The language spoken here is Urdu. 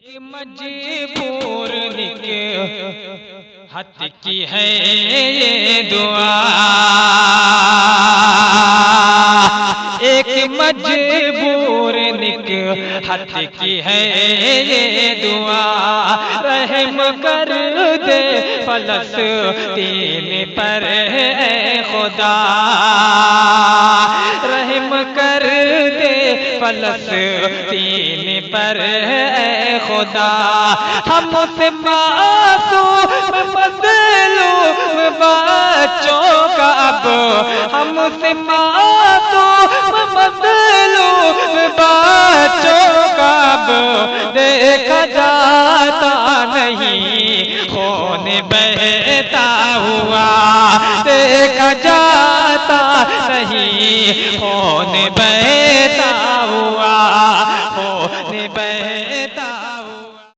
ایک مجبور نکہت کی ہے یہ دعا، ایک مجبور نکہت کی ہے یہ دعا، رحم کر دے فلسطین پر اے خدا، رحم کر دے فلسطین پر اے خدا، ہم سے معصوم مظلوم بچوں کا اب، ہم سے معصوم مظلوم بچوں کا اب دیکھا جاتا نہیں، خون بہتا ہوا دیکھا جاتا نہیں، خون بہتا